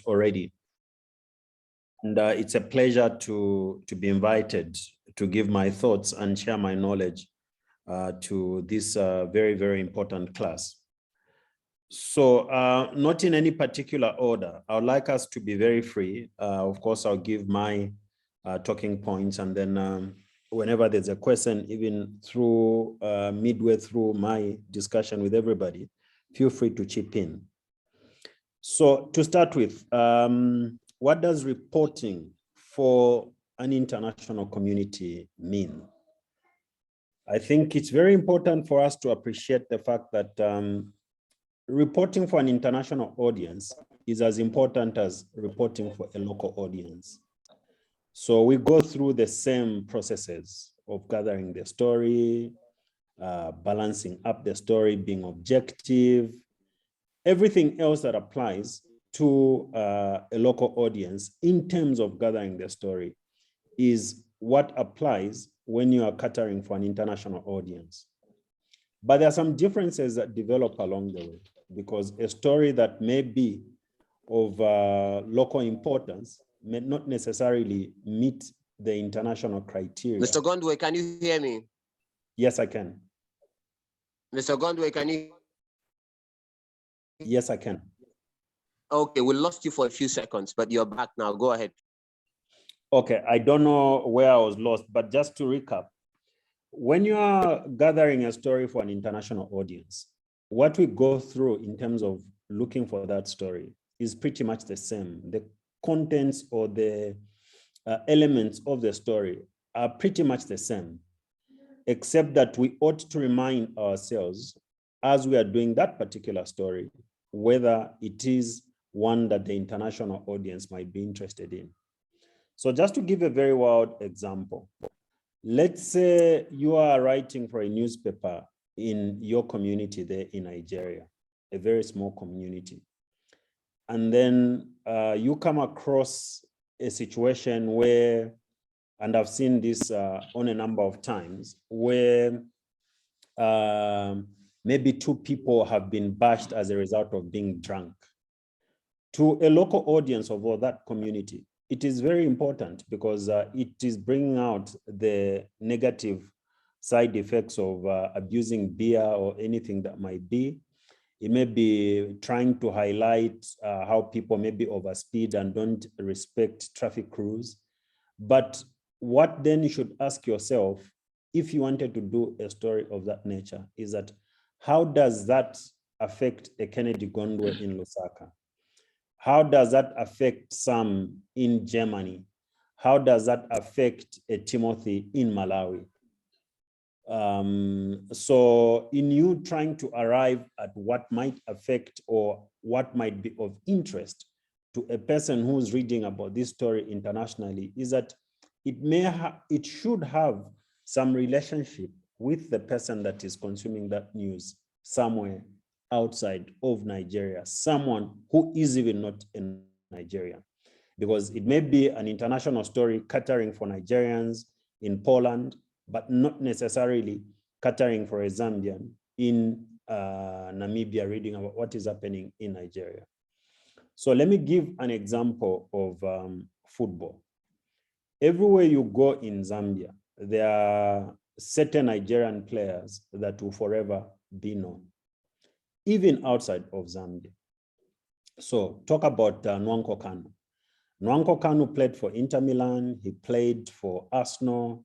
already. And it's a pleasure to be invited to give my thoughts and share my knowledge to this very, very important class. So not in any particular order, I would like us to be very free. Of course, I'll give my talking points, and then whenever there's a question, even through midway through my discussion with everybody, feel free to chip in. So to start with, what does reporting for an international community mean? I think it's very important for us to appreciate the fact that reporting for an international audience is as important as reporting for a local audience. So we go through the same processes of gathering the story, balancing up the story, being objective, everything else that applies to a local audience in terms of gathering the story is what applies when you are catering for an international audience. But there are some differences that develop along the way, because a story that may be of local importance may not necessarily meet the international criteria. Mr. Gondwe, can you hear me? Yes, I can. Mr. Gondwe, can you? Yes, I can. Okay, we lost you for a few seconds, but you're back now. Go ahead. Okay, I don't know where I was lost, but just to recap, when you are gathering a story for an international audience, what we go through in terms of looking for that story is pretty much the same. The contents or the elements of the story are pretty much the same, except that we ought to remind ourselves as we are doing that particular story, whether it is one that the international audience might be interested in. So just to give a very wild example, let's say you are writing for a newspaper in your community there in Nigeria, a very small community. And then you come across a situation where, and I've seen this on a number of times, where maybe two people have been bashed as a result of being drunk. To a local audience of all that community, it is very important because it is bringing out the negative side effects of abusing beer or anything that might be. It may be trying to highlight how people maybe overspeed and don't respect traffic rules. But what then you should ask yourself, if you wanted to do a story of that nature, is that how does that affect a Kennedy Gondwe in Lusaka? How does that affect some in Germany? How does that affect a Timothy in Malawi? So in you trying to arrive at what might affect or what might be of interest to a person who's reading about this story internationally, is that it should have some relationship with the person that is consuming that news somewhere outside of Nigeria, someone who is even not in Nigeria. Because it may be an international story catering for Nigerians in Poland, but not necessarily catering for a Zambian in Namibia reading about what is happening in Nigeria. So let me give an example of football. Everywhere you go in Zambia, there are certain Nigerian players that will forever be known, even outside of Zambia. So talk about Nwankwo Kanu. Nwankwo Kanu played for Inter Milan, he played for Arsenal,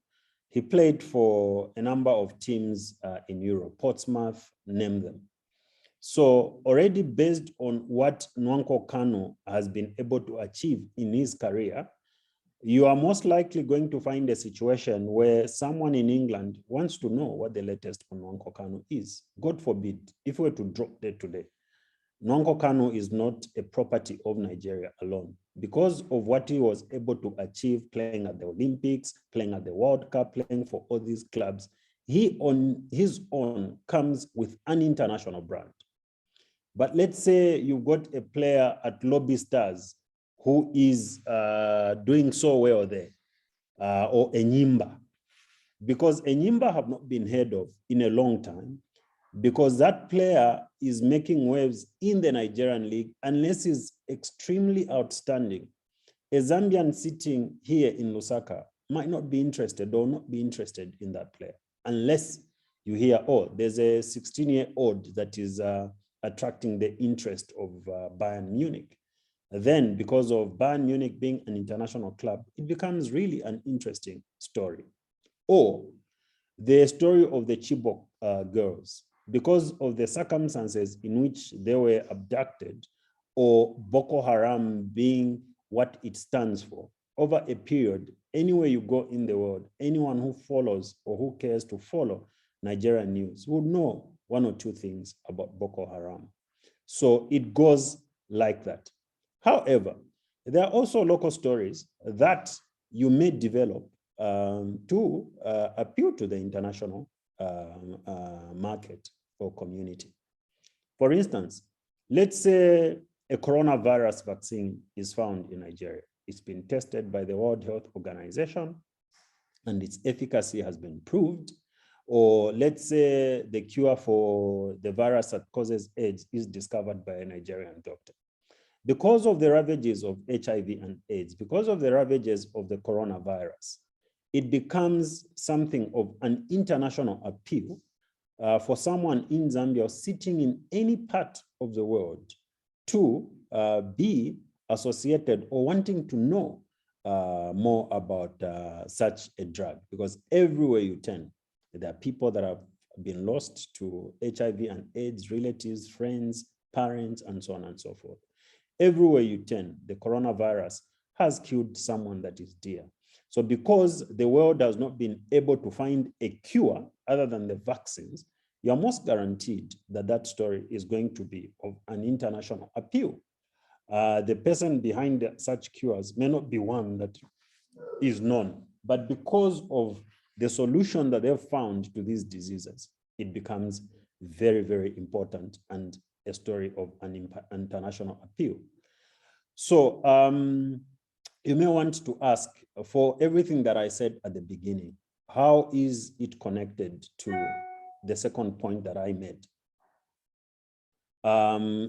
he played for a number of teams in Europe, Portsmouth, name them. So already based on what Nwankwo Kanu has been able to achieve in his career, you are most likely going to find a situation where someone in England wants to know what the latest on Nwankwo Kanu is. God forbid, if we were to drop dead today, Nwankwo Kanu is not a property of Nigeria alone. Because of what he was able to achieve playing at the Olympics, playing at the World Cup, playing for all these clubs, he on his own comes with an international brand. But let's say you've got a player at Lobby Stars who is doing so well there, or Enyimba, because Enyimba have not been heard of in a long time. because that player is making waves in the Nigerian league unless he's extremely outstanding. A Zambian sitting here in Lusaka might not be interested or not be interested in that player unless you hear, oh, there's a 16-year-old that is attracting the interest of Bayern Munich. Then, because of Bayern Munich being an international club, it becomes really an interesting story. Or the story of the Chibok girls, because of the circumstances in which they were abducted, or Boko Haram being what it stands for. Over a period, anywhere you go in the world, anyone who follows or who cares to follow Nigerian news would know one or two things about Boko Haram. So it goes like that. However, there are also local stories that you may develop to appeal to the international market or community. For instance, let's say a coronavirus vaccine is found in Nigeria. It's been tested by the World Health Organization and its efficacy has been proved. Or let's say the cure for the virus that causes AIDS is discovered by a Nigerian doctor. Because of the ravages of HIV and AIDS, because of the ravages of the coronavirus, it becomes something of an international appeal for someone in Zambia sitting in any part of the world to be associated or wanting to know more about such a drug, because everywhere you turn, there are people that have been lost to HIV and AIDS, relatives, friends, parents, and so on and so forth. Everywhere you turn, the coronavirus has killed someone that is dear. So because the world has not been able to find a cure other than the vaccines, you're most guaranteed that that story is going to be of an international appeal. The person behind such cures may not be one that is known, but because of the solution that they've found to these diseases, it becomes very, very important and a story of an international appeal. So you may want to ask, for everything that I said at the beginning, how is it connected to the second point that I made?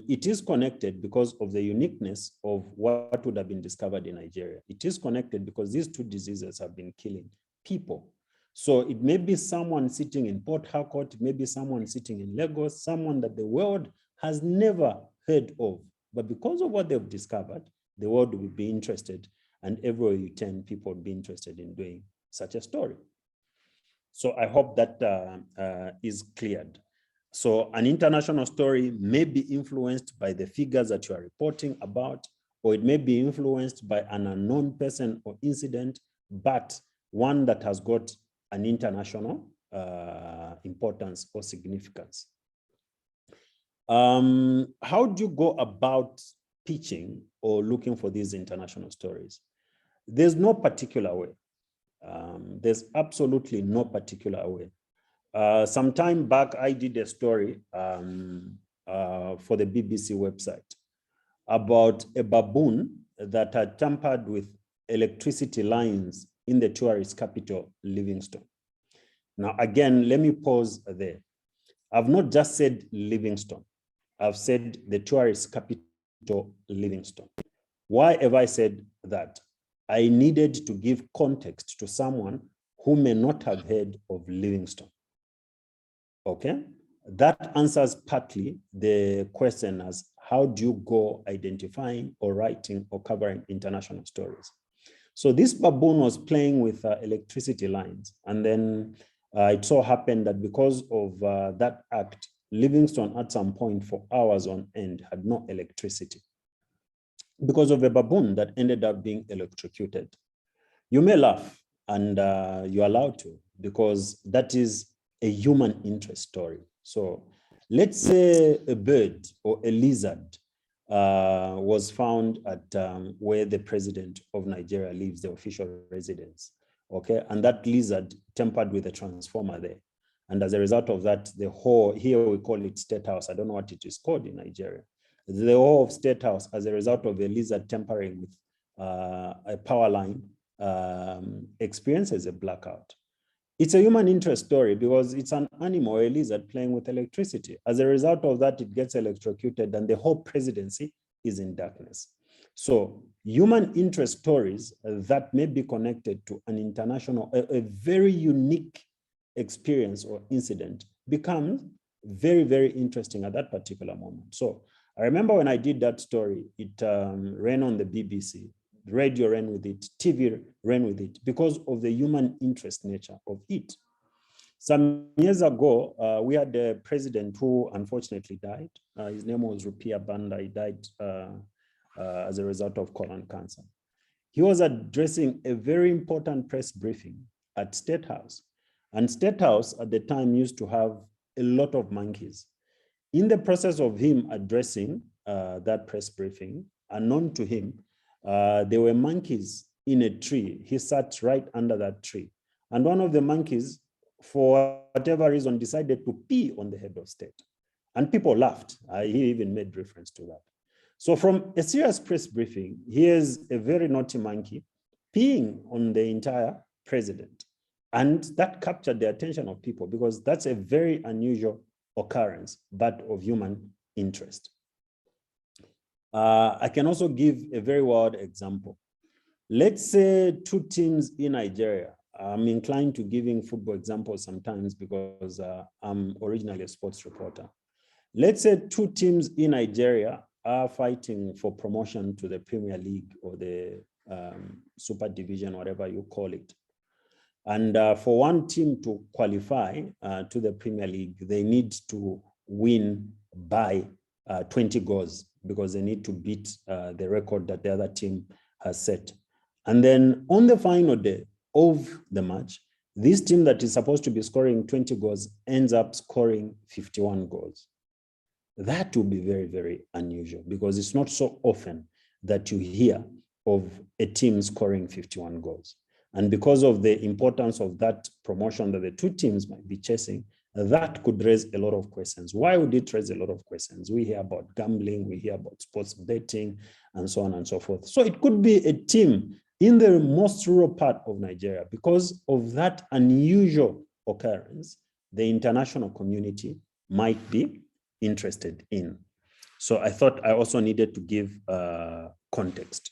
It is connected because of the uniqueness of what would have been discovered in Nigeria. It is connected because these two diseases have been killing people. So it may be someone sitting in Port Harcourt, maybe someone sitting in Lagos, someone that the world has never heard of. But because of what they've discovered, the world will be interested, and everywhere you turn, people will be interested in doing such a story. So I hope that is cleared. So an international story may be influenced by the figures that you are reporting about, or it may be influenced by an unknown person or incident, but one that has got an international importance or significance. How do you go about pitching or looking for these international stories? There's no particular way. There's absolutely no particular way. Some time back, I did a story for the BBC website about a baboon that had tampered with electricity lines in the tourist capital, Livingstone. Now, again, let me pause there. I've not just said Livingstone. I've said the tourist capital, Livingstone. Why have I said that? I needed to give context to someone who may not have heard of Livingstone. Okay, that answers partly the question as how do you go identifying or writing or covering international stories? So this baboon was playing with electricity lines, and then it so happened that because of that act, Livingstone at some point for hours on end had no electricity because of a baboon that ended up being electrocuted. You may laugh, and you're allowed to, because that is a human interest story. So let's say a bird or a lizard was found at where the president of Nigeria lives, the official residence, okay? And that lizard tampered with a transformer there. And as a result of that, the whole, here we call it State House. I don't know what it is called in Nigeria. The whole of State House, as a result of a lizard tampering with a power line, experiences a blackout. It's a human interest story because it's an animal, a lizard playing with electricity. As a result of that, it gets electrocuted and the whole presidency is in darkness. So human interest stories that may be connected to an international, a very unique experience or incident becomes very, very interesting at that particular moment. So I remember when I did that story, it ran on the BBC, radio ran with it, TV ran with it because of the human interest nature of it. Some years ago, we had a president who unfortunately died. His name was Rupiah Banda. He died as a result of colon cancer. He was addressing a very important press briefing at State House. And State House at the time used to have a lot of monkeys. In the process of him addressing that press briefing, unknown to him, there were monkeys in a tree. He sat right under that tree. And one of the monkeys, for whatever reason, decided to pee on the head of state. And people laughed. He even made reference to that. So from a serious press briefing, here's a very naughty monkey peeing on the entire president. And that captured the attention of people because that's a very unusual occurrence, but of human interest. I can also give a very wild example. Let's say two teams in Nigeria. I'm inclined to giving football examples sometimes because I'm originally a sports reporter. Let's say two teams in Nigeria are fighting for promotion to the Premier League or the Super Division, whatever you call it. And for one team to qualify to the Premier League, they need to win by 20 goals because they need to beat the record that the other team has set. And then on the final day of the match, this team that is supposed to be scoring 20 goals ends up scoring 51 goals. That will be very, very unusual because it's not so often that you hear of a team scoring 51 goals. And because of the importance of that promotion that the two teams might be chasing, that could raise a lot of questions. Why would it raise a lot of questions? We hear about gambling, we hear about sports betting, and so on and so forth. So it could be a team in the most rural part of Nigeria. Because of that unusual occurrence, the international community might be interested in. So I thought I also needed to give context.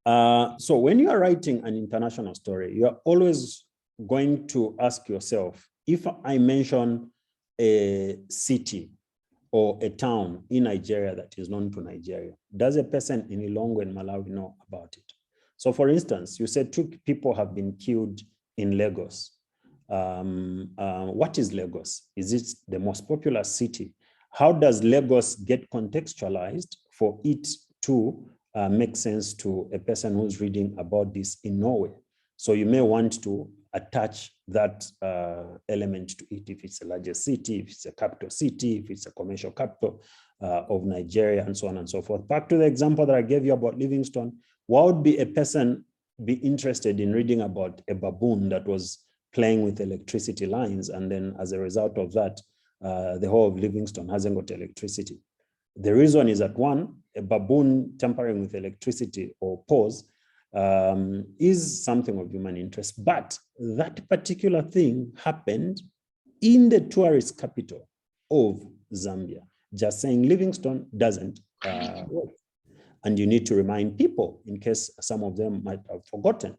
So when you are writing an international story, you are always going to ask yourself, if I mention a city or a town in Nigeria that is known to Nigeria, does a person in Ilongwe and Malawi know about it? So for instance, you said two people have been killed in Lagos. What is Lagos? Is it the most popular city? How does Lagos get contextualized for it to make sense to a person who's reading about this in Norway? So you may want to attach that element to it, if it's a larger city, if it's a capital city, if it's a commercial capital of Nigeria, and so on and so forth. Back to the example that I gave you about Livingstone, why would be a person be interested in reading about a baboon that was playing with electricity lines, and then as a result of that, the whole of Livingstone hasn't got electricity? The reason is that one, a baboon tampering with electricity or pause is something of human interest, but that particular thing happened in the tourist capital of Zambia. Just saying Livingstone doesn't work. And you need to remind people in case some of them might have forgotten.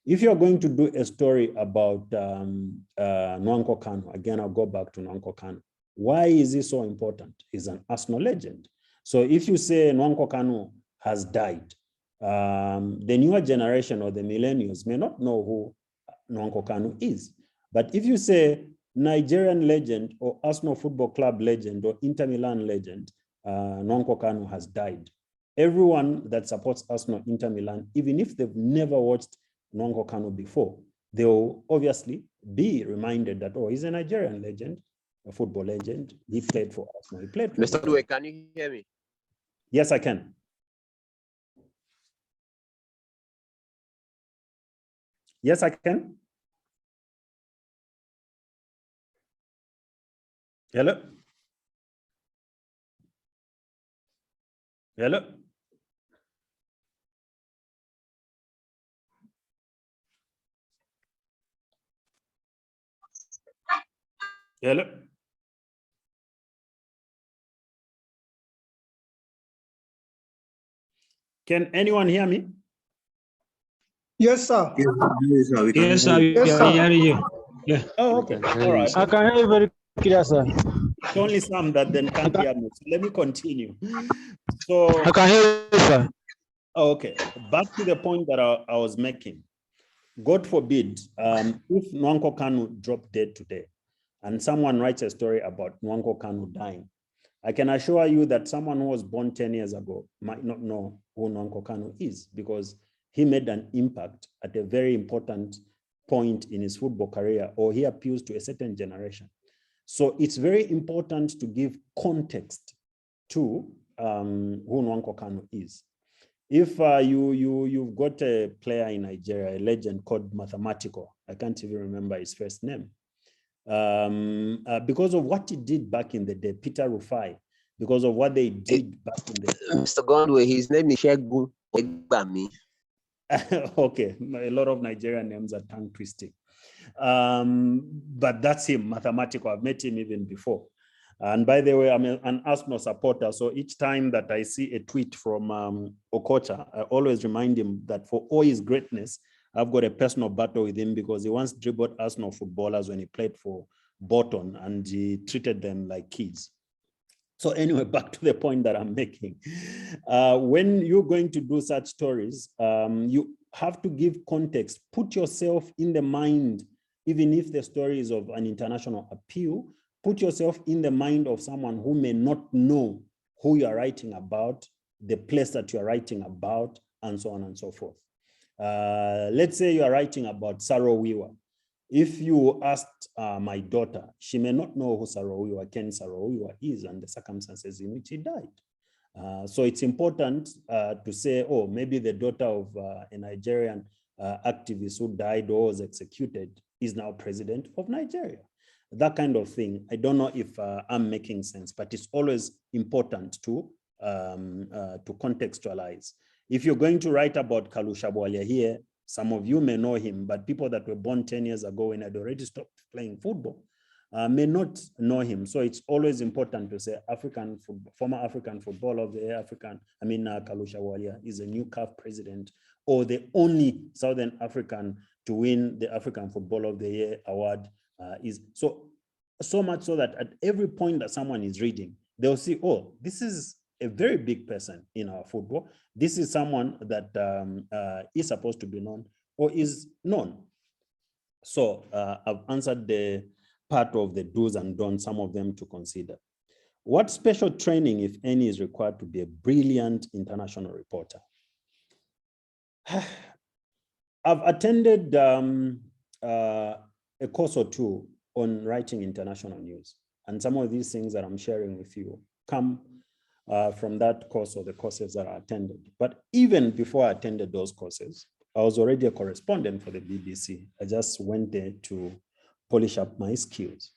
If you're going to do a story about Nwankwo Kanu, again, I'll go back to Nwankwo Kanu. Why is he so important? He's an Arsenal legend. So if you say Nwankwo Kanu has died, the newer generation or the millennials may not know who Nwankwo Kanu is. But if you say Nigerian legend or Arsenal Football Club legend or Inter Milan legend, Nwankwo Kanu has died. Everyone that supports Arsenal, Inter Milan, even if they've never watched Nwankwo Kanu before, they will obviously be reminded that, oh, he's a Nigerian legend, a football legend. He played for Arsenal. He played for Mr. Gondwe, can you hear me? Yes, I can. Yes, I can. Hello? Hello? Hello? Can anyone hear me? Yes, sir. Yes, sir. We can Yes, hear sir. you. We Yes, can sir. hear you. Yeah. Oh, We okay. can hear All you, right. sir. I can hear you very clear, sir. It's only some that then can't hear me. So let me continue. So, I can hear you, sir. okay. Back to the point that I was making. God forbid, if Nwankwo Kanu dropped dead today and someone writes a story about Nwankwo Kanu dying, I can assure you that someone who was born 10 years ago might not know who Nwankwo Kanu is, because he made an impact at a very important point in his football career, or he appeals to a certain generation. So it's very important to give context to who Nwankwo Kanu is. If you've got a player in Nigeria, a legend called Mathematical, I can't even remember his first name, because of what he did back in the day, Peter Rufai, because of what they did back in the day. Mr. Gondwe, his name is Shegun Ogbami. Okay, a lot of Nigerian names are tongue twisting. But that's him, Mathematical. I've met him even before. And by the way, I'm an Arsenal supporter. So each time that I see a tweet from Okocha, I always remind him that for all his greatness, I've got a personal battle with him, because he once dribbled Arsenal footballers when he played for Bolton, and he treated them like kids. So anyway, back to the point that I'm making. When you're going to do such stories, you have to give context. Put yourself in the mind, even if the story is of an international appeal, put yourself in the mind of someone who may not know who you are writing about, the place that you are writing about, and so on and so forth. Let's say you are writing about Sarowiwa. If you asked my daughter, she may not know who Ken Sarowiwa is and the circumstances in which he died. So it's important to say, oh, maybe the daughter of a Nigerian activist who died or was executed is now president of Nigeria. That kind of thing. I don't know if I'm making sense, but it's always important to contextualize. If you're going to write about Kalusha Bwalia here, some of you may know him, but people that were born 10 years ago when I'd already stopped playing football may not know him. So it's always important to say former African footballer of the year, Kalusha Bwalia is a new CAF president, or the only Southern African to win the African Footballer of the Year award. Is so much so that at every point that someone is reading, they'll see, oh, this is a very big person in our football. This is someone that is supposed to be known or is known. So I've answered the part of the do's and don'ts, some of them to consider. What special training, if any, is required to be a brilliant international reporter? I've attended a course or two on writing international news. And some of these things that I'm sharing with you come from that course or the courses that I attended. But even before I attended those courses, I was already a correspondent for the BBC. I just went there to polish up my skills.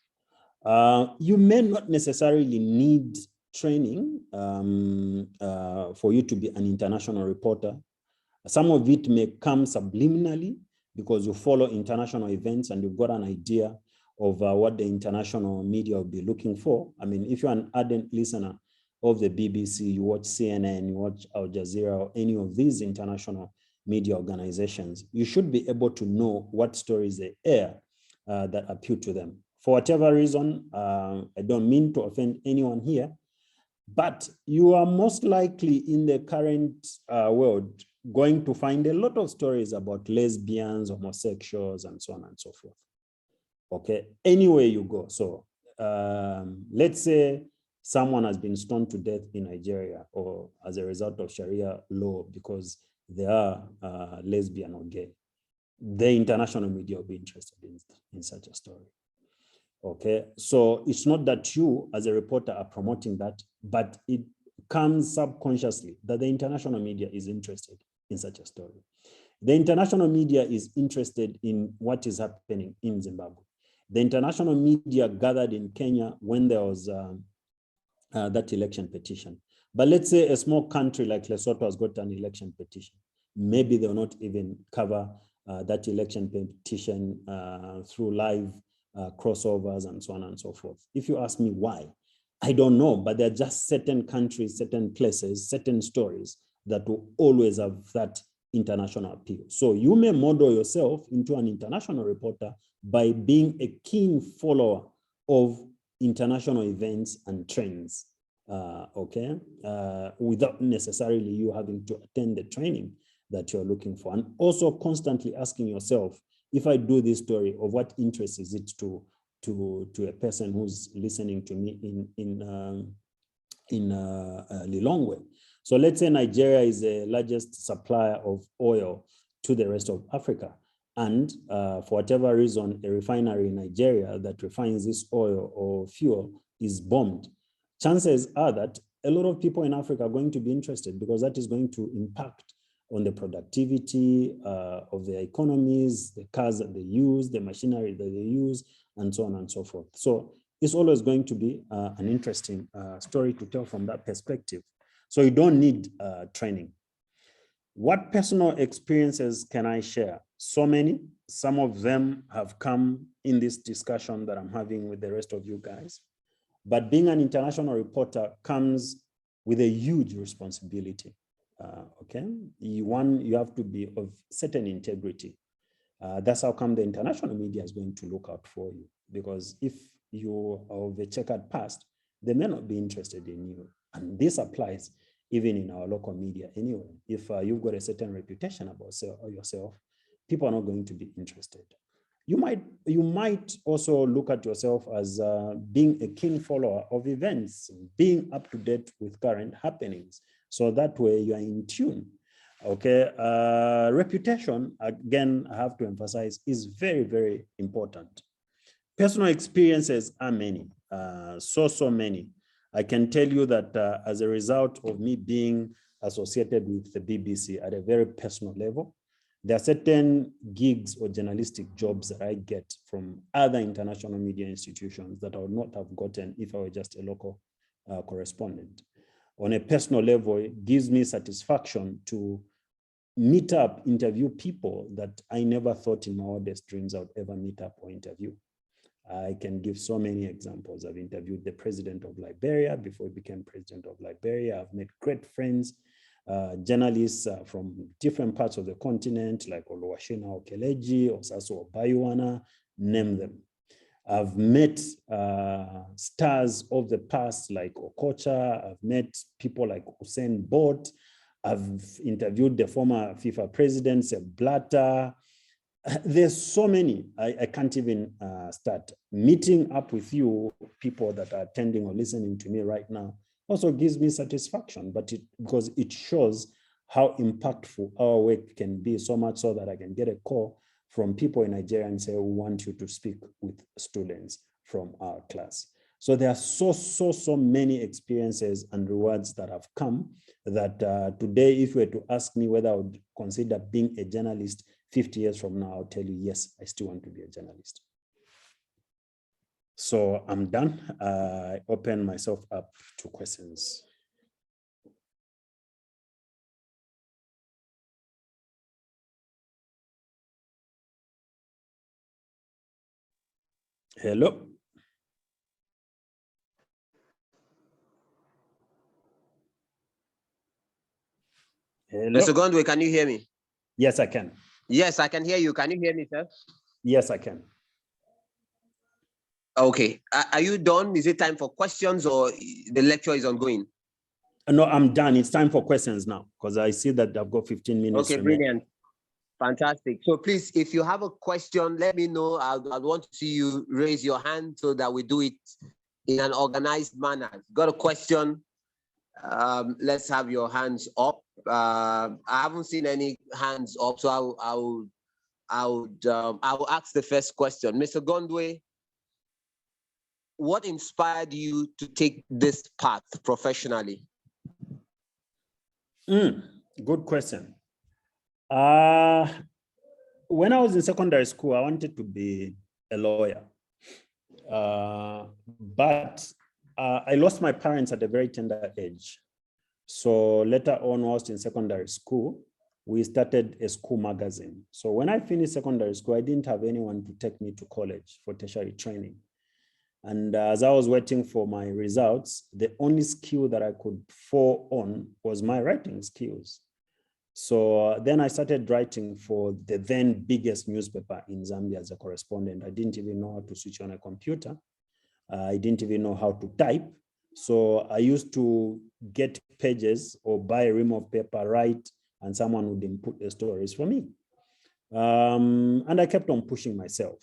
You may not necessarily need training for you to be an international reporter. Some of it may come subliminally because you follow international events and you've got an idea of what the international media will be looking for. I mean, if you're an ardent listener of the BBC, you watch CNN, you watch Al Jazeera, or any of these international media organizations, you should be able to know what stories they air that appeal to them. For whatever reason, I don't mean to offend anyone here, but you are most likely in the current world going to find a lot of stories about lesbians, homosexuals, and so on and so forth. Okay, anywhere you go. So let's say someone has been stoned to death in Nigeria or as a result of Sharia law because they are lesbian or gay. The international media will be interested in such a story. Okay, so it's not that you as a reporter are promoting that, but it comes subconsciously that the international media is interested in such a story. The international media is interested in what is happening in Zimbabwe. The international media gathered in Kenya when there was that election petition. But let's say a small country like Lesotho has got an election petition. Maybe they'll not even cover that election petition through live crossovers and so on and so forth. If you ask me why, I don't know, but there are just certain countries, certain places, certain stories that will always have that international appeal. So you may model yourself into an international reporter by being a keen follower of international events and trends, without necessarily you having to attend the training that you're looking for. And also constantly asking yourself, if I do this story, of what interest is it to a person who's listening to me in Lilongwe? So let's say Nigeria is the largest supplier of oil to the rest of Africa. And for whatever reason, a refinery in Nigeria that refines this oil or fuel is bombed. Chances are that a lot of people in Africa are going to be interested, because that is going to impact on the productivity of their economies, the cars that they use, the machinery that they use, and so on and so forth. So it's always going to be an interesting story to tell from that perspective. So you don't need training. What personal experiences can I share? So many. Some of them have come in this discussion that I'm having with the rest of you guys. But being an international reporter comes with a huge responsibility. You have to be of certain integrity. That's how come the international media is going to look out for you, because if you are of a checkered past, they may not be interested in you. And this applies even in our local media anyway. If you've got a certain reputation about yourself, people are not going to be interested. You might also look at yourself as being a keen follower of events, being up to date with current happenings. So that way you are in tune. Okay, reputation, again, I have to emphasize, is very, very important. Personal experiences are many, so many. I can tell you that as a result of me being associated with the BBC at a very personal level, there are certain gigs or journalistic jobs that I get from other international media institutions that I would not have gotten if I were just a local correspondent. On a personal level, it gives me satisfaction to meet up, interview people that I never thought in my wildest dreams I would ever meet up or interview. I can give so many examples. I've interviewed the president of Liberia before he became president of Liberia. I've met great friends, journalists from different parts of the continent, like Oluwashina Okeleji, Osaso Obayuwana, name them. I've met stars of the past like Okocha. I've met people like Usain Bolt. I've interviewed the former FIFA president, Sepp Blatter. There's so many, I can't even start. Meeting up with you, people that are attending or listening to me right now, also gives me satisfaction, because it shows how impactful our work can be, so much so that I can get a call from people in Nigeria and say, we want you to speak with students from our class. So there are so many experiences and rewards that have come that today, if you were to ask me whether I would consider being a journalist 50 years from now, I'll tell you, yes, I still want to be a journalist. So I'm done. I open myself up to questions. Hello. Hello. Mr. Gondwe, can you hear me? Yes, I can. Yes, I can hear you. Can you hear me, sir? Yes, I can. Okay. Are you done? Is it time for questions or the lecture is ongoing? No, I'm done. It's time for questions now, because I see that I've got 15 minutes. Okay, brilliant. Fantastic. So please, if you have a question, let me know. I want to see you raise your hand so that we do it in an organized manner. Got a question? Let's have your hands up. I haven't seen any hands up, so I will ask the first question. Mr. Gondwe, what inspired you to take this path professionally? Good question. When I was in secondary school, I wanted to be a lawyer. But I lost my parents at a very tender age. So later on, whilst in secondary school, we started a school magazine. So when I finished secondary school, I didn't have anyone to take me to college for tertiary training. And as I was waiting for my results, the only skill that I could fall on was my writing skills. So then I started writing for the then biggest newspaper in Zambia as a correspondent. I didn't even know how to switch on a computer. I didn't even know how to type. So I used to get pages or buy a ream of paper, write, and someone would input the stories for me. And I kept on pushing myself.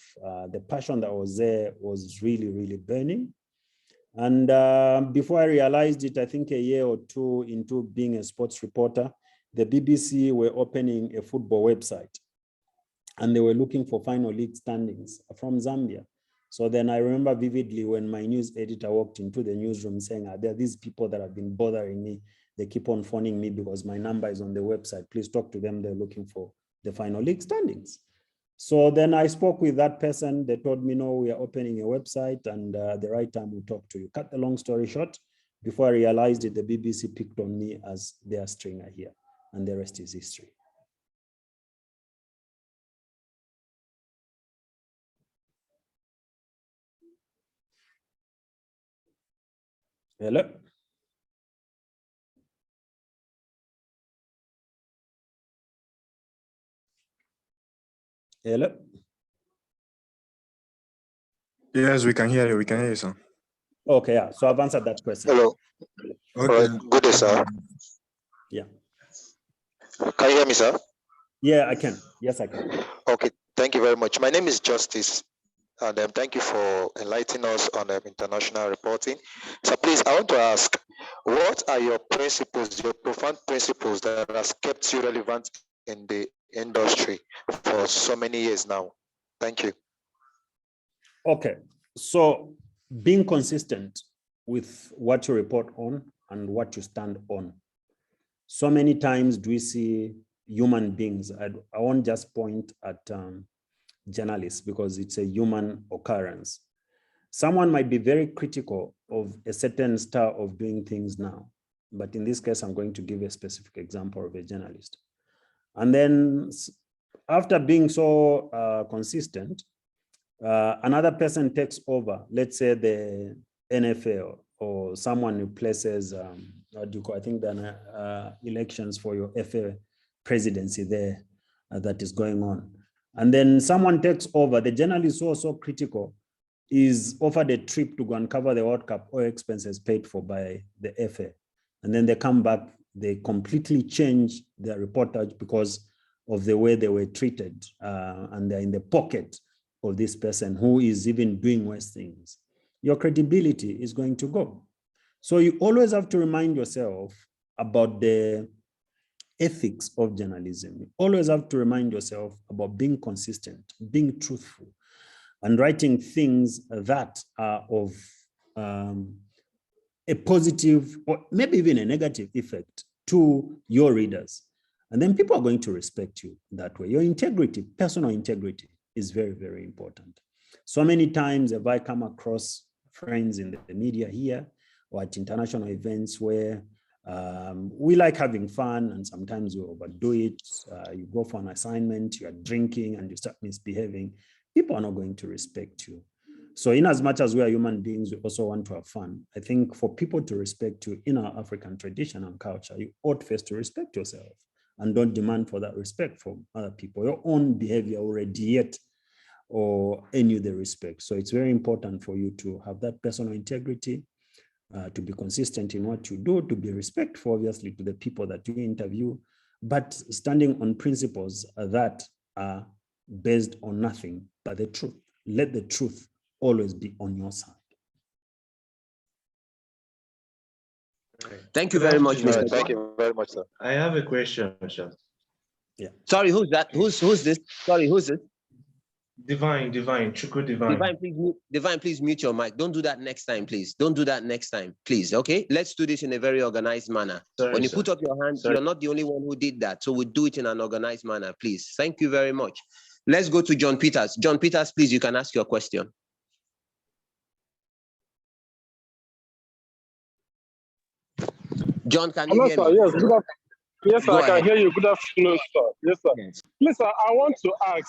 The passion that was there was really, really burning. And before I realized it, I think a year or two into being a sports reporter, the BBC were opening a football website and they were looking for final league standings from Zambia. So then I remember vividly when my news editor walked into the newsroom saying, there are these people that have been bothering me. They keep on phoning me because my number is on the website. Please talk to them. They're looking for the final league standings. So then I spoke with that person. They told me, no, we are opening a website and the right time we'll talk to you. Cut the long story short, before I realized it, the BBC picked on me as their stringer here. And the rest is history. Hello? Hello? Yes, we can hear you. We can hear you, sir. Okay, yeah. So I've answered that question. Hello. Okay. All right. Good day, sir. Yeah. Can you hear me, sir? Yeah, I can. Yes, I can. Okay. Thank you very much. My name is Justice, and thank you for enlightening us on international reporting. So please, I want to ask, what are your principles, your profound principles that has kept you relevant in the industry for so many years now? Thank you. Okay. So being consistent with what you report on and what you stand on. So many times do we see human beings. I won't just point at journalists because it's a human occurrence. Someone might be very critical of a certain style of doing things now, but in this case, I'm going to give a specific example of a journalist. And then after being so consistent, another person takes over, let's say the NFL or someone replaces, what do you call, I think the elections for your FA presidency there that is going on. And then someone takes over, the journalist who is so critical is offered a trip to go and cover the World Cup, all expenses paid for by the FA. And then they come back, they completely change their reportage because of the way they were treated, and they're in the pocket of this person who is even doing worse things. Your credibility is going to go. So you always have to remind yourself about the ethics of journalism. You always have to remind yourself about being consistent, being truthful, and writing things that are of a positive or maybe even a negative effect to your readers. And then people are going to respect you that way. Your integrity, personal integrity, is very, very important. So many times have I come across friends in the media here or at international events where we like having fun and sometimes we overdo it. You go for an assignment, you are drinking and you start misbehaving. People are not going to respect you. So in as much as we are human beings, we also want to have fun. I think for people to respect you in our African tradition and culture, you ought first to respect yourself and don't demand for that respect from other people. Your own behavior will radiate or earn you the respect. So it's very important for you to have that personal integrity, to be consistent in what you do, to be respectful, obviously, to the people that you interview, but standing on principles that are based on nothing but the truth. Let the truth always be on your side. Thank you very much, Mr. Thank you very much, sir. I have a question, sir. Yeah. Sorry, who's that? Who's this? Sorry, who's it? Divine, Chuku Divine. Divine, please mute your mic. Don't do that next time, please. Don't do that next time, please. Okay, let's do this in a very organized manner. Sorry, when you sir. put up your hand, Sorry. you're not the only one who did that. So we'll do it in an organized manner, please. Thank you very much. Let's go to John Peters. John Peters, please, you can ask your question. John, can you Hello, hear sir. me? Yes, good afternoon. Yes, sir, Go I can ahead. hear you. Good afternoon, sir. Yes, sir. Yes. Please, sir, I want to ask,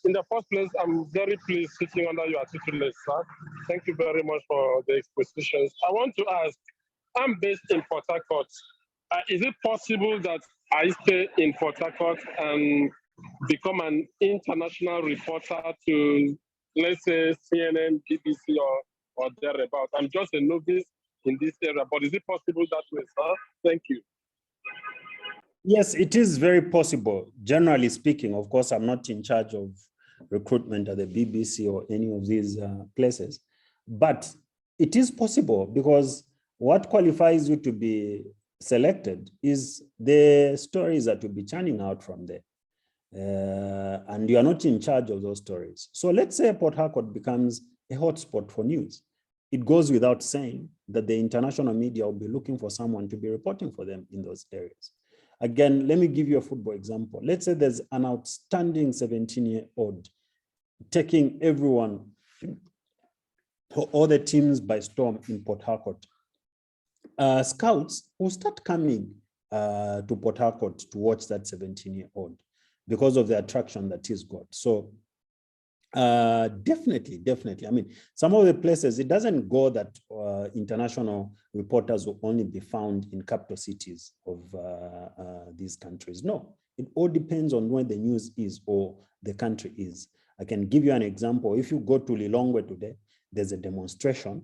in the first place, I'm very pleased sitting under your tutelage, sir. Thank you very much for the expositions. I want to ask, I'm based in Port Harcourt. Is it possible that I stay in Port Harcourt and become an international reporter to, let's say, CNN, BBC, or thereabout? I'm just a novice in this area, but is it possible that way, sir? Thank you. Yes, it is very possible. Generally speaking, of course, I'm not in charge of recruitment at the BBC or any of these places, but it is possible because what qualifies you to be selected is the stories that will be churning out from there. And you are not in charge of those stories. So let's say Port Harcourt becomes a hotspot for news. It goes without saying that the international media will be looking for someone to be reporting for them in those areas. Again, let me give you a football example. Let's say there's an outstanding 17-year-old taking everyone, all the teams by storm in Port Harcourt. Scouts will start coming to Port Harcourt to watch that 17-year-old because of the attraction that he's got. So definitely. I mean, some of the places, it doesn't go that international reporters will only be found in capital cities of these countries. No, it all depends on where the news is or the country is. I can give you an example. If you go to Lilongwe today, there's a demonstration.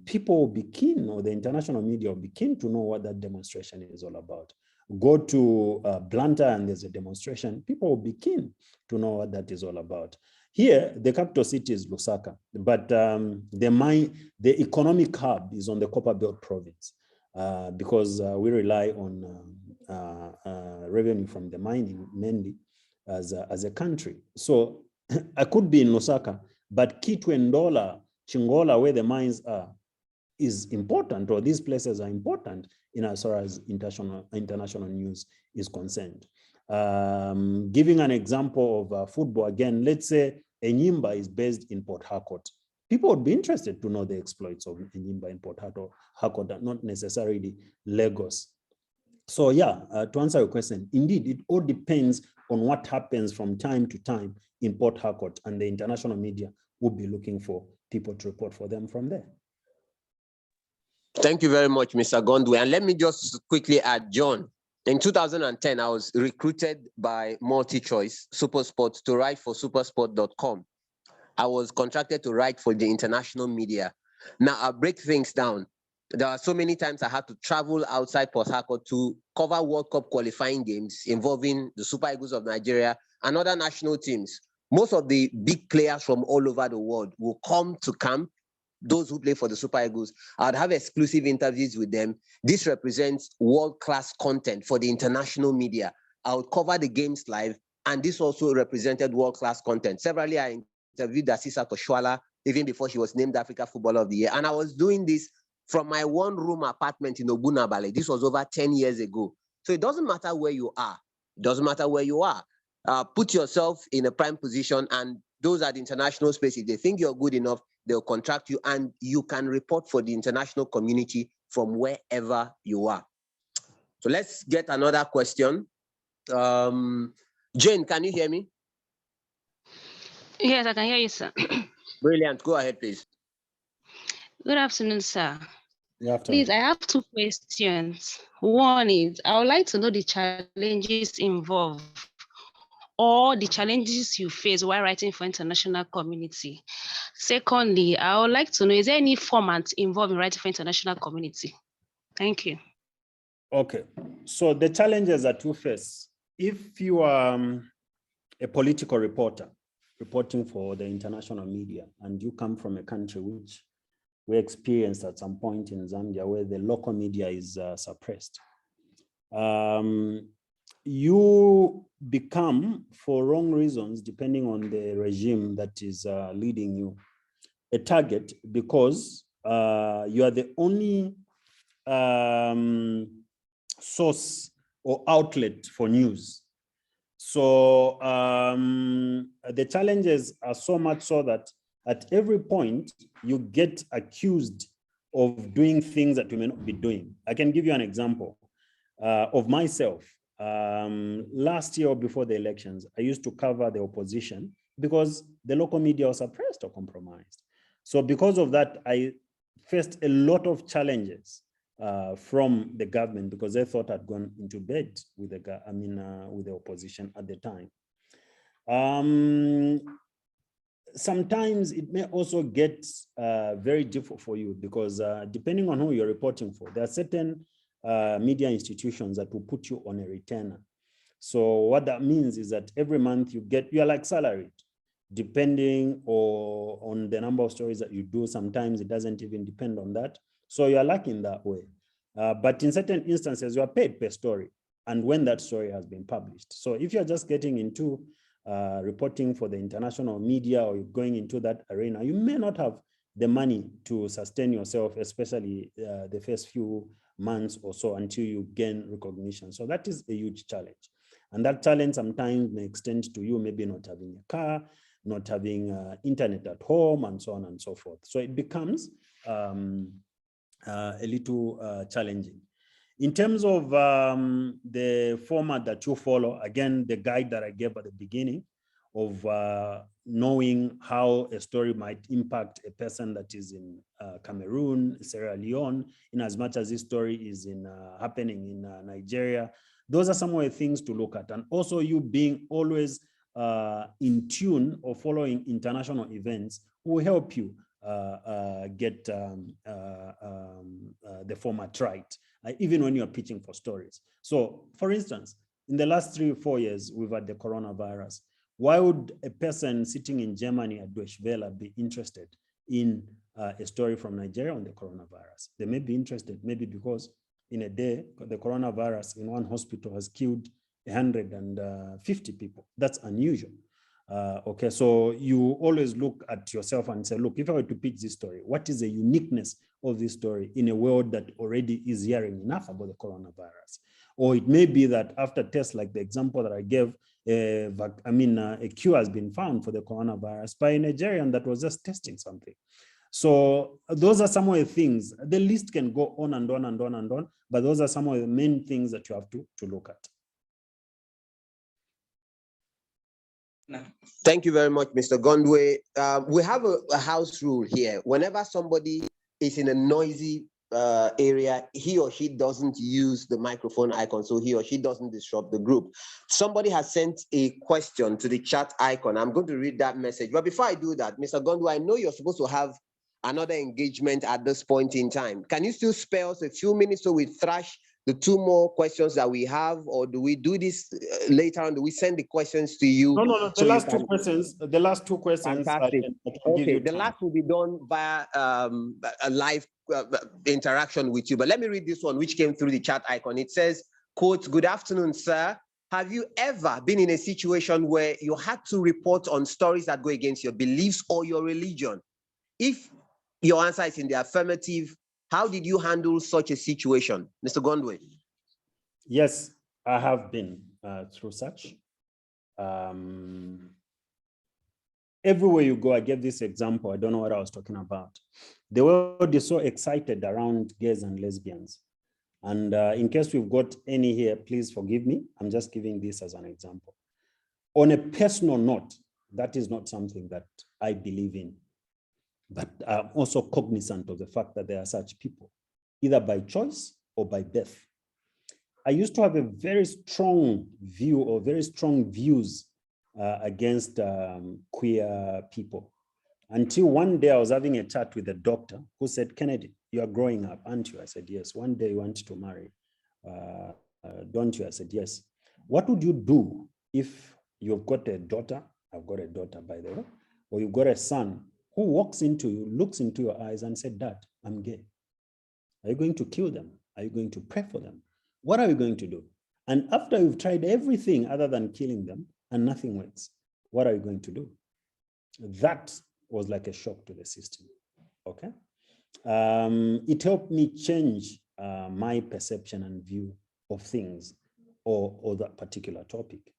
People will be keen, or the international media will be keen to know what that demonstration is all about. Go to Blantyre and there's a demonstration. People will be keen to know what that is all about. Here, the capital city is Lusaka, but the economic hub is on the Copperbelt province because we rely on revenue from the mining mainly as a country. So I could be in Lusaka, but Kitwe, Ndola, Chingola, where the mines are, is important, or these places are important in as far as international news is concerned. Giving an example of football again, let's say Enyimba is based in Port Harcourt. People would be interested to know the exploits of Enyimba in Port Harcourt, not necessarily Lagos. So yeah, to answer your question, indeed, it all depends on what happens from time to time in Port Harcourt, and the international media will be looking for people to report for them from there. Thank you very much, Mr. Gondwe. And let me just quickly add, John, in 2010, I was recruited by MultiChoice SuperSport to write for supersport.com. I was contracted to write for the international media. Now, I'll break things down. There are so many times I had to travel outside Port Harcourt to cover World Cup qualifying games involving the Super Eagles of Nigeria and other national teams. Most of the big players from all over the world will come to camp. Those who play for the Super Eagles, I'd have exclusive interviews with them. This represents world-class content for the international media. I would cover the games live, and this also represented world-class content. Severally, I interviewed Asisa Toshwala even before she was named Africa Footballer of the Year. And I was doing this from my one-room apartment in Obunabale. This was over 10 years ago. So it doesn't matter where you are. It doesn't matter where you are. Put yourself in a prime position, and those are the international spaces. They think you're good enough, they'll contract you, and you can report for the international community from wherever you are. So let's get another question. Jane, can you hear me? Yes, I can hear you, sir. Brilliant. Go ahead, please. Good afternoon, sir. Good afternoon. Please, I have two questions. One is, I would like to know the challenges involved or the challenges you face while writing for international community. Secondly, I would like to know, is there any format involved in writing for international community? Thank you. Okay, so the challenges that you face, if you are a political reporter reporting for the international media, and you come from a country which we experienced at some point in Zambia where the local media is suppressed, you become, for wrong reasons, depending on the regime that is leading you, a target because you are the only source or outlet for news. So the challenges are so much so that at every point you get accused of doing things that you may not be doing. I can give you an example. of myself. Last year or before the elections, I used to cover the opposition because the local media was suppressed or compromised. So because of that, I faced a lot of challenges from the government because they thought I'd gone into bed with the opposition at the time. Sometimes it may also get very difficult for you because depending on who you're reporting for, there are certain media institutions that will put you on a retainer. So what that means is that every month you're like salaried, depending on the number of stories that you do. Sometimes it doesn't even depend on that. So you're lucky in that way. But in certain instances, you are paid per story and when that story has been published. So if you're just getting into reporting for the international media or you're going into that arena, you may not have the money to sustain yourself, especially the first few months or so until you gain recognition. So that is a huge challenge. And that challenge sometimes may extend to you maybe not having a car, not having internet at home, and so on and so forth. So it becomes a little challenging. In terms of the format that you follow, again, the guide that I gave at the beginning of knowing how a story might impact a person that is in Cameroon, Sierra Leone, in as much as this story is happening in Nigeria. Those are some of the things to look at. And also you being always in tune or following international events will help you get the format right, even when you're pitching for stories. So for instance, in the last 3 or 4 years, we've had the coronavirus. Why would a person sitting in Germany at Deutsche Welle be interested in a story from Nigeria on the coronavirus? They may be interested, maybe because in a day, the coronavirus in one hospital has killed 150 people. That's unusual. Okay, so you always look at yourself and say, look, if I were to pitch this story, what is the uniqueness of this story in a world that already is hearing enough about the coronavirus? Or it may be that after tests like the example that I gave, a cure has been found for the coronavirus by a Nigerian that was just testing something. So those are some of the things. The list can go on and on and on and on, but those are some of the main things that you have to look at. Thank you very much, Mr. Gondwe. We have a house rule here. Whenever somebody is in a noisy area, he or she doesn't use the microphone icon, so he or she doesn't disrupt the group. Somebody has sent a question to the chat icon. I'm going to read that message. But before I do that, Mr. Gondwe, I know you're supposed to have another engagement at this point in time. Can you still spare us a few minutes so we thrash the 2 more questions that we have, or do we do this later on? Do we send the questions to you? No. The last two questions. Fantastic. Okay, the last will be done via a live interaction with you. But let me read this one, which came through the chat icon. It says, quote, "Good afternoon, sir. Have you ever been in a situation where you had to report on stories that go against your beliefs or your religion? If your answer is in the affirmative, how did you handle such a situation?" Mr. Gondwe. Yes, I have been through such. Everywhere you go, I gave this example. I don't know what I was talking about. The world is so excited around gays and lesbians. And in case we've got any here, please forgive me. I'm just giving this as an example. On a personal note, that is not something that I believe in. But I'm also cognizant of the fact that there are such people, either by choice or by birth. I used to have a very strong view or very strong views against queer people. Until one day I was having a chat with a doctor who said, "Kennedy, you are growing up, aren't you?" I said, "Yes." "One day you want to marry, don't you?" I said, "Yes." "What would you do if you've got a daughter?" I've got a daughter, by the way. "Or you've got a son who walks into you, looks into your eyes and said, 'Dad, I'm gay.' Are you going to kill them? Are you going to pray for them? What are you going to do? And after you've tried everything other than killing them and nothing works, what are you going to do?" That was like a shock to the system, okay? It helped me change my perception and view of things or that particular topic.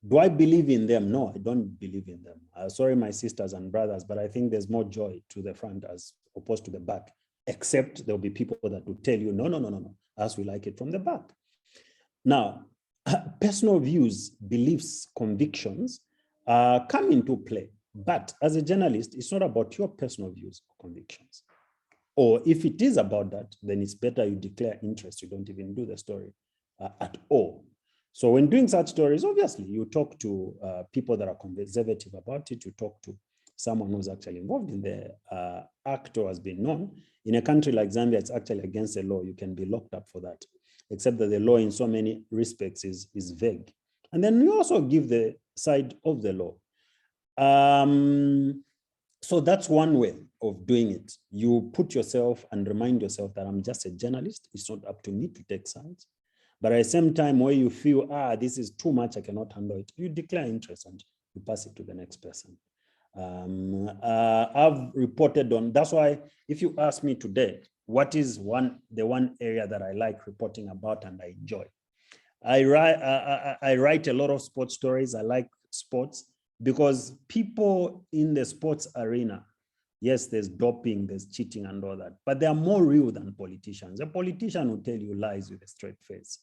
Do I believe in them? No, I don't believe in them. Sorry, my sisters and brothers, but I think there's more joy to the front as opposed to the back, except there'll be people that will tell you, no, as we like it from the back. Now, personal views, beliefs, convictions come into play. But as a journalist, it's not about your personal views or convictions. Or if it is about that, then it's better you declare interest. You don't even do the story at all. So when doing such stories, obviously, you talk to people that are conservative about it. You talk to someone who's actually involved in the act or has been known. In a country like Zambia, it's actually against the law. You can be locked up for that, except that the law in so many respects is vague. And then you also give the side of the law. So that's one way of doing it. You put yourself and remind yourself that I'm just a journalist. It's not up to me to take sides. But at the same time, where you feel, this is too much, I cannot handle it, you declare interest and you pass it to the next person. I've reported on, that's why if you ask me today, what is the one area that I like reporting about and I enjoy? I write a lot of sports stories. I like sports because people in the sports arena, yes, there's doping, there's cheating and all that, but they are more real than politicians. A politician will tell you lies with a straight face.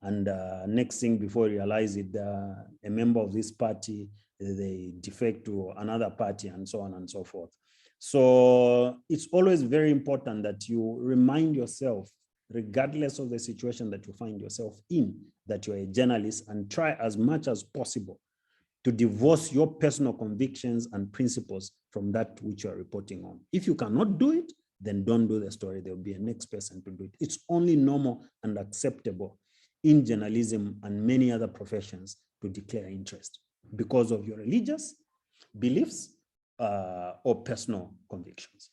And next thing, before you realize it, a member of this party, they defect to another party and so on and so forth. So it's always very important that you remind yourself, regardless of the situation that you find yourself in, that you're a journalist, and try as much as possible to divorce your personal convictions and principles from that which you're reporting on. If you cannot do it, then don't do the story. There'll be a next person to do it. It's only normal and acceptable in journalism and many other professions to declare interest because of your religious beliefs or personal convictions.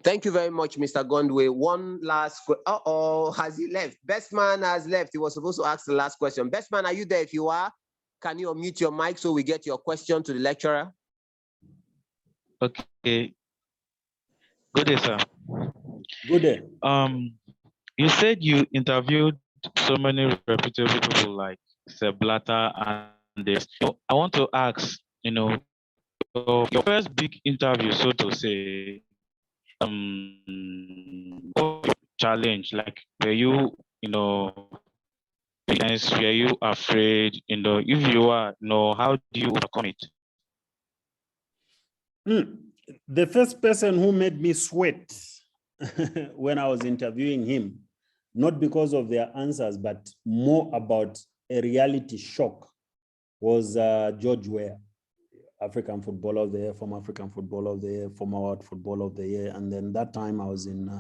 Thank you very much, Mr. Gondwe. One last question. Has he left? Best man has left. He was supposed to ask the last question. Best man, are you there? If you are, can you unmute your mic so we get your question to the lecturer? Okay. Good day, sir. Good day. You said you interviewed so many reputable people like Seb Blatter and this. I want to ask, your first big interview, so to say, challenge, like, were you, were you afraid, if you are, how do you overcome it? The first person who made me sweat when I was interviewing him, not because of their answers, but more about a reality shock, was George Weah, African Footballer of the Year, former African Footballer of the Year, former World Footballer of the Year. And then that time I was in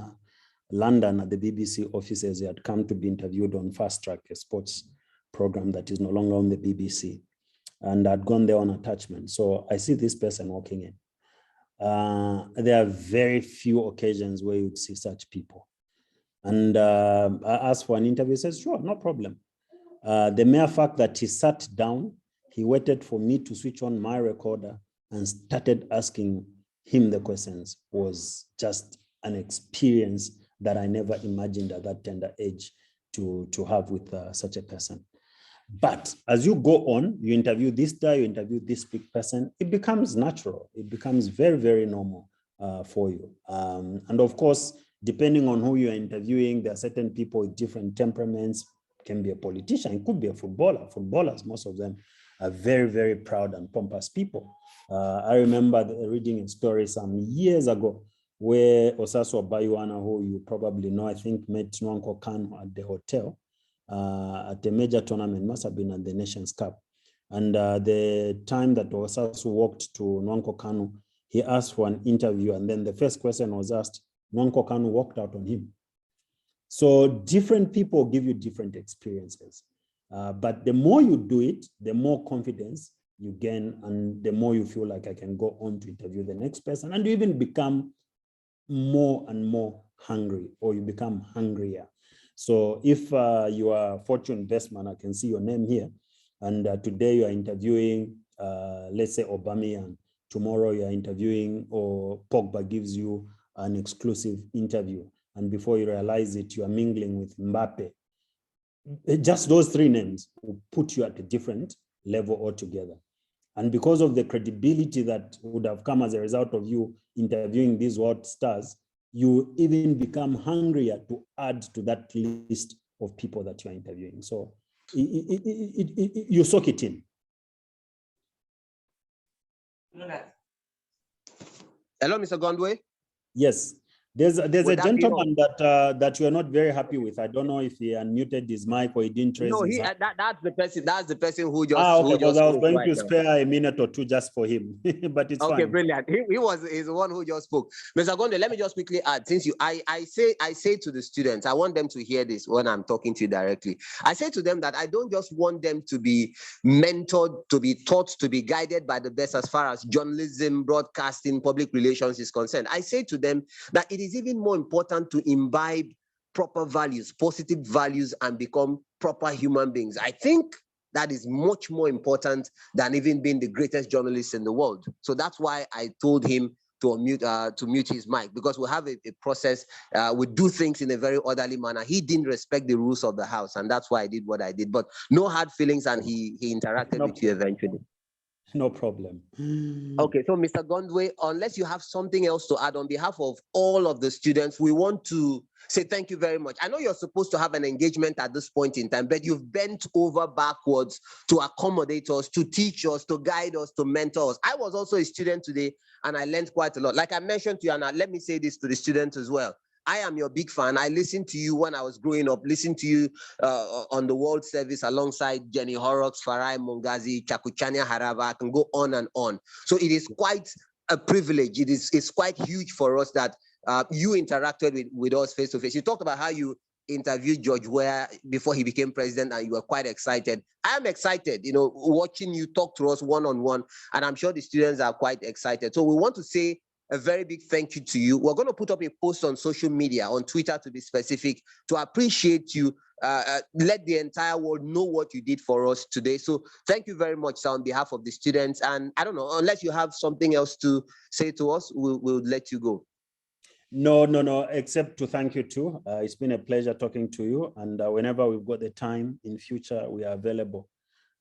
London at the BBC offices. He had come to be interviewed on Fast Track, a sports program that is no longer on the BBC. And I'd gone there on attachment. So I see this person walking in. There are very few occasions where you'd see such people. And I asked for an interview. He says, sure, no problem. The mere fact that he sat down, he waited for me to switch on my recorder and started asking him the questions was just an experience that I never imagined at that tender age to have with such a person. But as you go on, you interview this guy, you interview this big person, it becomes natural. It becomes very, very normal for you. And of course, depending on who you're interviewing, there are certain people with different temperaments. It can be a politician, it could be a footballer. Footballers, most of them are very, very proud and pompous people. I remember reading a story some years ago where Osaso Bayuana, who you probably know, I think met Nwankwo Kanu at the hotel at a major tournament, must have been at the Nations Cup. And the time that Osasu walked to Nwankwo Kanu, he asked for an interview, and then the first question was asked, Nwankwo Kanu walked out on him. So different people give you different experiences. But the more you do it, the more confidence you gain, and the more you feel like I can go on to interview the next person, and you even become more and more hungry, or you become hungrier. So if you are Fortune Investment, I can see your name here, and today you are interviewing, let's say Aubameyang, tomorrow you are interviewing, or Pogba gives you an exclusive interview, and before you realize it, you are mingling with Mbappe. Just those three names will put you at a different level altogether. And because of the credibility that would have come as a result of you interviewing these world stars, you even become hungrier to add to that list of people that you're interviewing. So you soak it in. Hello, Mr. Gondwe. Yes. There's a gentleman all? that you're not very happy with. I don't know if he unmuted his mic or he didn't raise his hand. That's the person. That's the person who just. Okay, who because just I was going right to now. spare a minute or two just for him, but it's okay, fine. Brilliant. He's the one who just spoke. Mr. Gondwe, let me just quickly add. Since I say to the students, I want them to hear this when I'm talking to you directly. I say to them that I don't just want them to be mentored, to be taught, to be guided by the best as far as journalism, broadcasting, public relations is concerned. I say to them that it is even more important to imbibe proper values, positive values, and become proper human beings. I think that is much more important than even being the greatest journalist in the world. So that's why I told him to mute his mic, because we have a process. We do things in a very orderly manner. He didn't respect the rules of the house, and that's why I did what I did. But no hard feelings, and he interacted with you eventually. No problem. Okay, so Mr. Gondwe, unless you have something else to add on behalf of all of the students, we want to say thank you very much. I know you're supposed to have an engagement at this point in time, but you've bent over backwards to accommodate us, to teach us, to guide us, to mentor us. I was also a student today, and I learned quite a lot. Like I mentioned to you, and let me say this to the students as well. I am your big fan. I listened to you when I was growing up, listened to you on the World Service alongside Jenny Horrocks, Farai Mungazi, Chakuchania Harava. I can go on and on. So it is quite a privilege. It's quite huge for us that you interacted with us face to face. You talked about how you interviewed George Weah before he became president, and you were quite excited. I am excited, watching you talk to us one-on-one, and I'm sure the students are quite excited. So we want to say a very big thank you to you. We're going to put up a post on social media, on Twitter to be specific, to appreciate you, let the entire world know what you did for us today. So thank you very much, sir, on behalf of the students. And I don't know, unless you have something else to say to us, we'll let you go. No, except to thank you too. It's been a pleasure talking to you. And whenever we've got the time in future, we are available.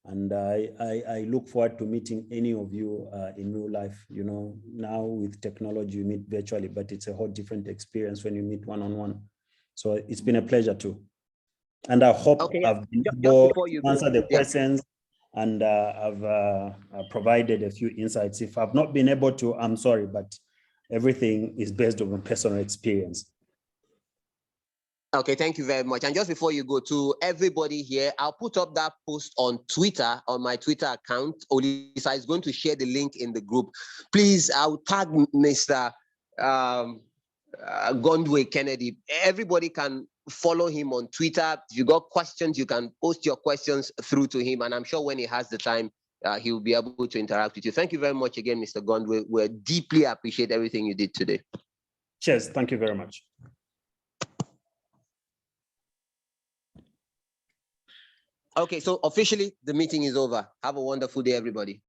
And I look forward to meeting any of you in real life. Now with technology, you meet virtually, but it's a whole different experience when you meet one-on-one. So it's been a pleasure too. And I hope I've been able to answer the questions, and I've provided a few insights. If I've not been able to, I'm sorry, but everything is based on personal experience. Okay, thank you very much. And just before you go, to everybody here, I'll put up that post on Twitter, on my Twitter account. Olisa is going to share the link in the group. Please, I'll tag Mr. Gondwe Kennedy. Everybody can follow him on Twitter. If you got questions, you can post your questions through to him. And I'm sure when he has the time, he will be able to interact with you. Thank you very much again, Mr. Gondwe. We deeply appreciate everything you did today. Cheers. Thank you very much. Okay, so officially the meeting is over. Have a wonderful day, everybody.